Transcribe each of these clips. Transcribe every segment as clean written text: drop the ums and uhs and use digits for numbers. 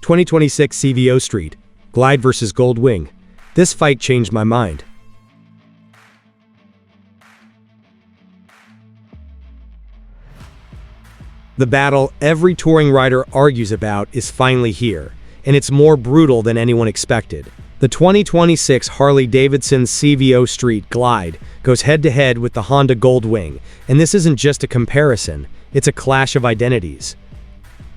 2026 CVO Street Glide versus Gold Wing. This fight changed my mind. The battle every touring rider argues about is finally here, and it's more brutal than anyone expected. The 2026 Harley-Davidson CVO Street Glide goes head-to-head with the Honda Gold Wing, and this isn't just a comparison, it's a clash of identities.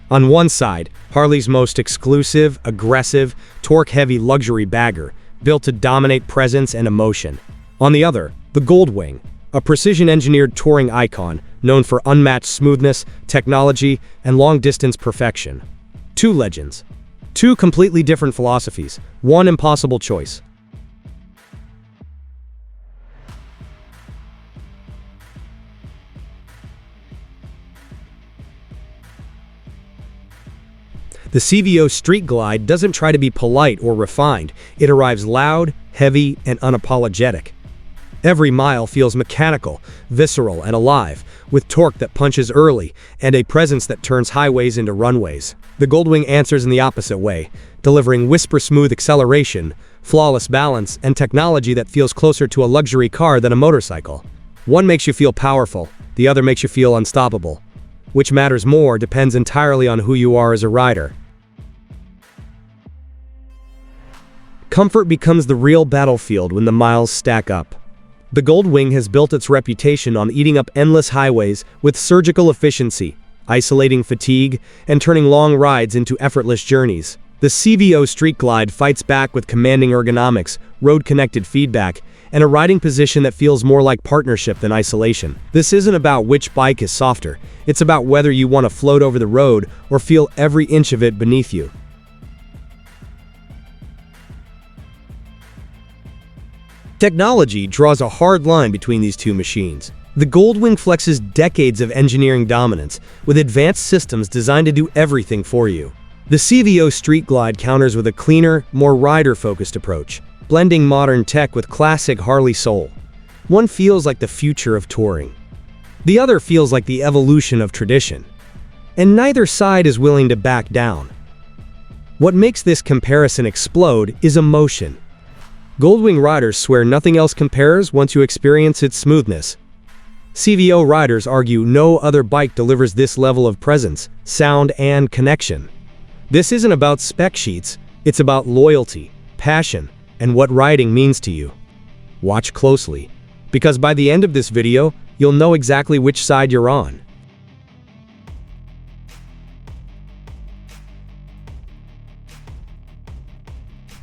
On one side, Harley's most exclusive, aggressive, torque-heavy luxury bagger, built to dominate presence and emotion. On the other, the Gold Wing, a precision-engineered touring icon known for unmatched smoothness, technology, and long-distance perfection. Two legends. Two completely different philosophies. One impossible choice. The CVO Street Glide doesn't try to be polite or refined. It arrives loud, heavy, and unapologetic. Every mile feels mechanical, visceral, and alive, with torque that punches early and a presence that turns highways into runways. The Gold Wing answers in the opposite way, delivering whisper-smooth acceleration, flawless balance, and technology that feels closer to a luxury car than a motorcycle. One makes you feel powerful, the other makes you feel unstoppable. Which matters more depends entirely on who you are as a rider. Comfort becomes the real battlefield when the miles stack up. The Gold Wing has built its reputation on eating up endless highways with surgical efficiency, isolating fatigue, and turning long rides into effortless journeys. The CVO Street Glide fights back with commanding ergonomics, road-connected feedback, and a riding position that feels more like partnership than isolation. This isn't about which bike is softer, it's about whether you want to float over the road or feel every inch of it beneath you. Technology draws a hard line between these two machines. The Gold Wing flexes decades of engineering dominance, with advanced systems designed to do everything for you. The CVO Street Glide counters with a cleaner, more rider-focused approach, blending modern tech with classic Harley soul. One feels like the future of touring. The other feels like the evolution of tradition. And neither side is willing to back down. What makes this comparison explode is emotion. Gold Wing riders swear nothing else compares once you experience its smoothness. CVO riders argue no other bike delivers this level of presence, sound, and connection. This isn't about spec sheets, it's about loyalty, passion, and what riding means to you. Watch closely, because by the end of this video, you'll know exactly which side you're on.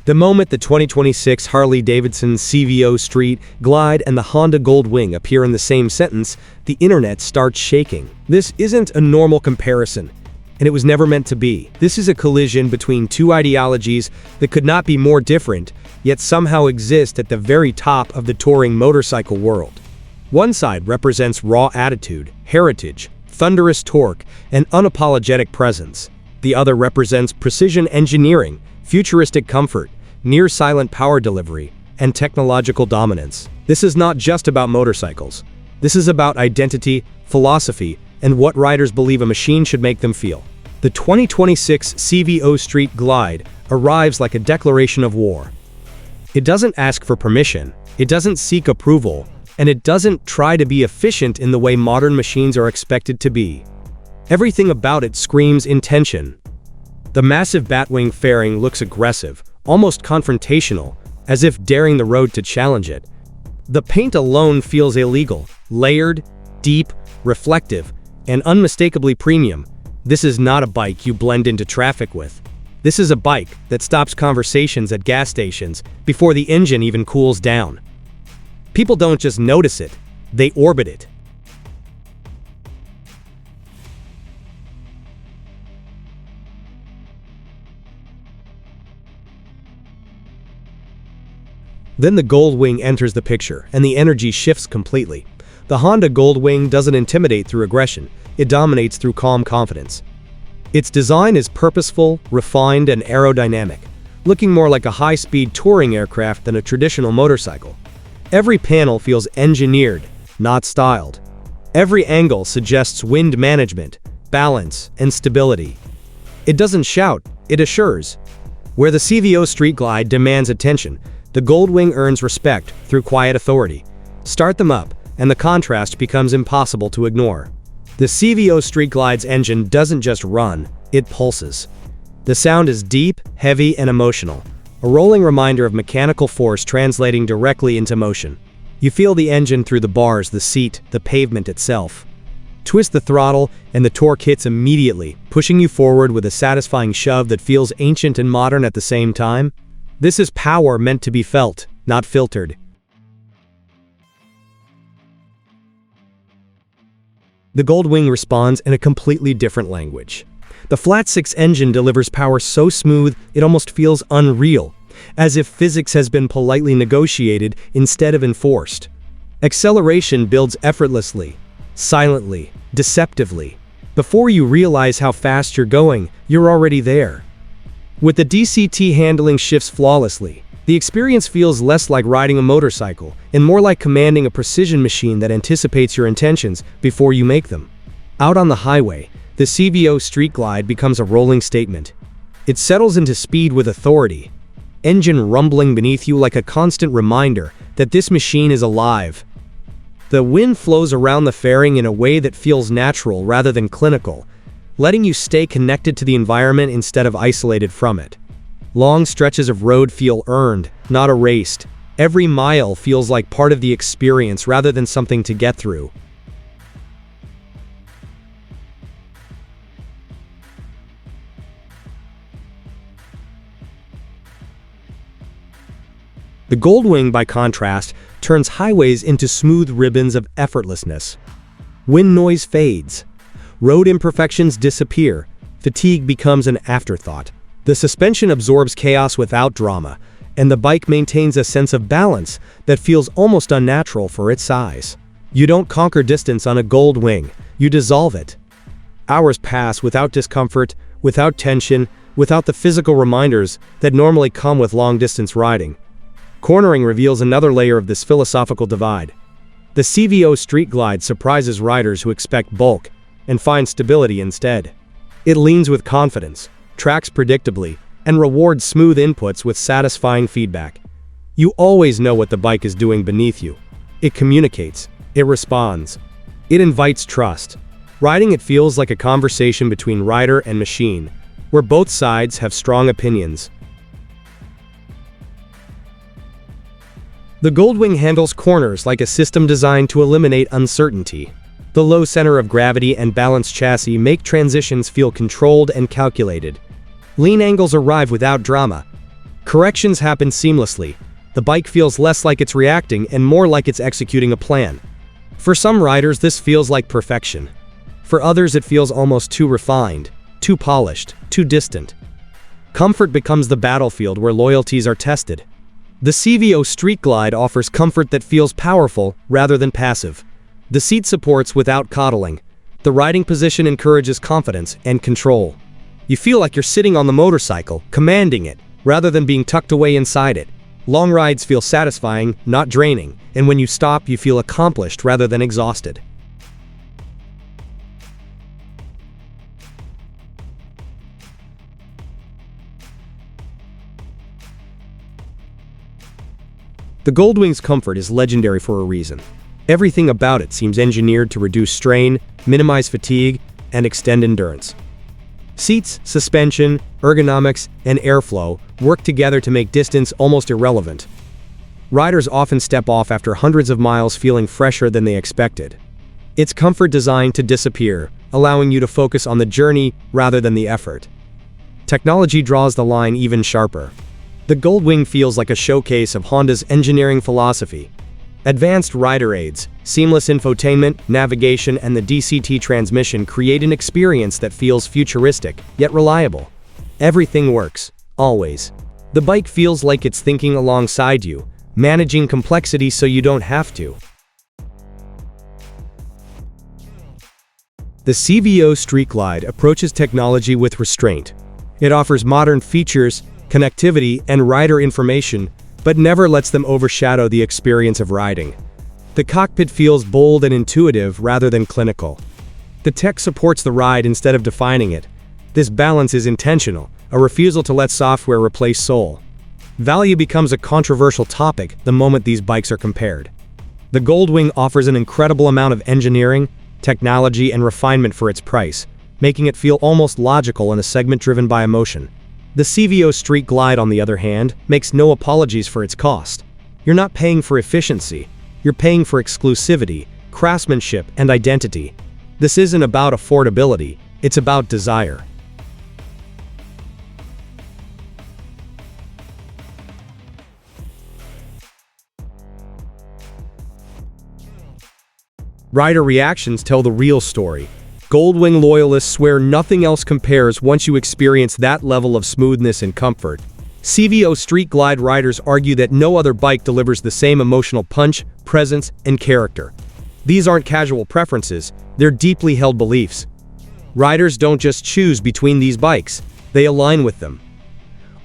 The moment the 2026 Harley-Davidson CVO Street Glide and the Honda Gold Wing appear in the same sentence, the internet starts shaking. This isn't a normal comparison, and it was never meant to be. This is a collision between two ideologies that could not be more different, yet somehow exist at the very top of the touring motorcycle world. One side represents raw attitude, heritage, thunderous torque, and unapologetic presence. The other represents precision engineering, futuristic comfort, near-silent power delivery, and technological dominance. This is not just about motorcycles. This is about identity, philosophy, and what riders believe a machine should make them feel. The 2026 CVO Street Glide arrives like a declaration of war. It doesn't ask for permission, it doesn't seek approval, and it doesn't try to be efficient in the way modern machines are expected to be. Everything about it screams intention. The massive Batwing fairing looks aggressive, almost confrontational, as if daring the road to challenge it. The paint alone feels illegal, layered, deep, reflective, and unmistakably premium. This is not a bike you blend into traffic with. This is a bike that stops conversations at gas stations before the engine even cools down. People don't just notice it, they orbit it. Then the Gold Wing enters the picture, and the energy shifts completely. The Honda Gold Wing doesn't intimidate through aggression, it dominates through calm confidence. Its design is purposeful, refined, and aerodynamic, looking more like a high-speed touring aircraft than a traditional motorcycle. Every panel feels engineered, not styled. Every angle suggests wind management, balance, and stability. It doesn't shout, It assures. Where the CVO Street Glide demands attention, the Goldwing earns respect through quiet authority. Start them up, and the contrast becomes impossible to ignore. The CVO Street Glide's engine doesn't just run, it pulses. The sound is deep, heavy, and emotional, a rolling reminder of mechanical force translating directly into motion. You feel the engine through the bars, the seat, the pavement itself. Twist the throttle, and the torque hits immediately, pushing you forward with a satisfying shove that feels ancient and modern at the same time. This is power meant to be felt, not filtered. The Goldwing responds in a completely different language. The flat-six engine delivers power so smooth it almost feels unreal, as if physics has been politely negotiated instead of enforced. Acceleration builds effortlessly, silently, deceptively. Before you realize how fast you're going, you're already there. With the DCT handling shifts flawlessly, the experience feels less like riding a motorcycle and more like commanding a precision machine that anticipates your intentions before you make them. Out on the highway, the CVO Street Glide becomes a rolling statement. It settles into speed with authority, engine rumbling beneath you like a constant reminder that this machine is alive. The wind flows around the fairing in a way that feels natural rather than clinical, letting you stay connected to the environment instead of isolated from it. Long stretches of road feel earned, not erased. Every mile feels like part of the experience rather than something to get through. The Goldwing, by contrast, turns highways into smooth ribbons of effortlessness. Wind noise fades. Road imperfections disappear. Fatigue becomes an afterthought. The suspension absorbs chaos without drama, and the bike maintains a sense of balance that feels almost unnatural for its size. You don't conquer distance on a Goldwing, you dissolve it. Hours pass without discomfort, without tension, without the physical reminders that normally come with long-distance riding. Cornering reveals another layer of this philosophical divide. The CVO Street Glide surprises riders who expect bulk and find stability instead. It leans with confidence, tracks predictably, and rewards smooth inputs with satisfying feedback. You always know what the bike is doing beneath you. It communicates. It responds. It invites trust. Riding it feels like a conversation between rider and machine, where both sides have strong opinions. The Goldwing handles corners like a system designed to eliminate uncertainty. The low center of gravity and balanced chassis make transitions feel controlled and calculated. Lean angles arrive without drama. Corrections happen seamlessly. The bike feels less like it's reacting and more like it's executing a plan. For some riders, this feels like perfection. For others, it feels almost too refined, too polished, too distant. Comfort becomes the battlefield where loyalties are tested. The CVO Street Glide offers comfort that feels powerful rather than passive. The seat supports without coddling. The riding position encourages confidence and control. You feel like you're sitting on the motorcycle, commanding it, rather than being tucked away inside it. Long rides feel satisfying, not draining, and when you stop, you feel accomplished rather than exhausted. The Goldwing's comfort is legendary for a reason. Everything about it seems engineered to reduce strain, minimize fatigue, and extend endurance. Seats, suspension, ergonomics, and airflow work together to make distance almost irrelevant. Riders often step off after hundreds of miles feeling fresher than they expected. It's comfort designed to disappear, allowing you to focus on the journey rather than the effort. Technology draws the line even sharper. The Goldwing feels like a showcase of Honda's engineering philosophy. Advanced rider aids, seamless infotainment, navigation, and the DCT transmission create an experience that feels futuristic, yet reliable. Everything works, always. The bike feels like it's thinking alongside you, managing complexity so you don't have to. The CVO Street Glide approaches technology with restraint. It offers modern features, connectivity, and rider information, but never lets them overshadow the experience of riding. The cockpit feels bold and intuitive rather than clinical. The tech supports the ride instead of defining it. This balance is intentional, a refusal to let software replace soul. Value becomes a controversial topic the moment these bikes are compared. The Goldwing offers an incredible amount of engineering, technology, and refinement for its price, making it feel almost logical in a segment driven by emotion. The CVO Street Glide, on the other hand, makes no apologies for its cost. You're not paying for efficiency, you're paying for exclusivity, craftsmanship, and identity. This isn't about affordability, it's about desire. Rider reactions tell the real story. Goldwing loyalists swear nothing else compares once you experience that level of smoothness and comfort. CVO Street Glide riders argue that no other bike delivers the same emotional punch, presence, and character. These aren't casual preferences, they're deeply held beliefs. Riders don't just choose between these bikes, they align with them.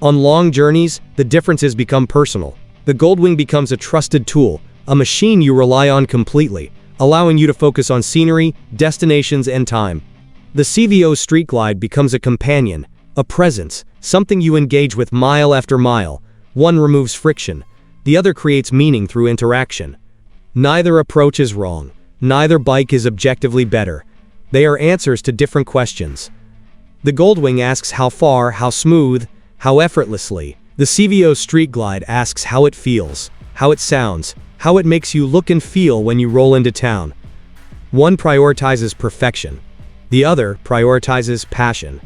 On long journeys, the differences become personal. The Goldwing becomes a trusted tool, a machine you rely on completely, allowing you to focus on scenery, destinations, and time. The CVO Street Glide becomes a companion, a presence, something you engage with mile after mile. One removes friction, the other creates meaning through interaction. Neither approach is wrong, neither bike is objectively better. They are answers to different questions. The Goldwing asks how far, how smooth, how effortlessly. The CVO Street Glide asks how it feels, how it sounds, how it makes you look and feel when you roll into town. One prioritizes perfection, the other prioritizes passion.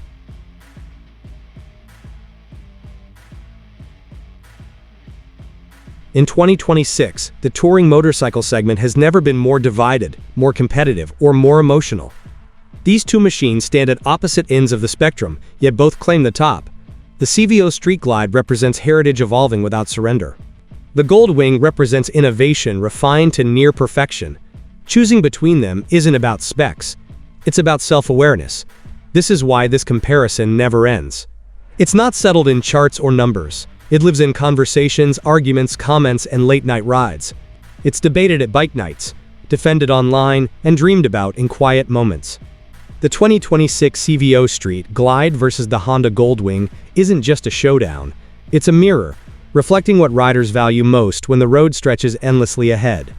In 2026, the touring motorcycle segment has never been more divided, more competitive, or more emotional. These two machines stand at opposite ends of the spectrum, yet both claim the top. The CVO Street Glide represents heritage evolving without surrender. The Goldwing represents innovation refined to near perfection. Choosing between them isn't about specs. It's about self-awareness. This is why this comparison never ends. It's not settled in charts or numbers. It lives in conversations, arguments, comments, and late-night rides. It's debated at bike nights, defended online, and dreamed about in quiet moments. The 2026 CVO Street Glide versus the Honda Goldwing isn't just a showdown. It's a mirror, reflecting what riders value most when the road stretches endlessly ahead.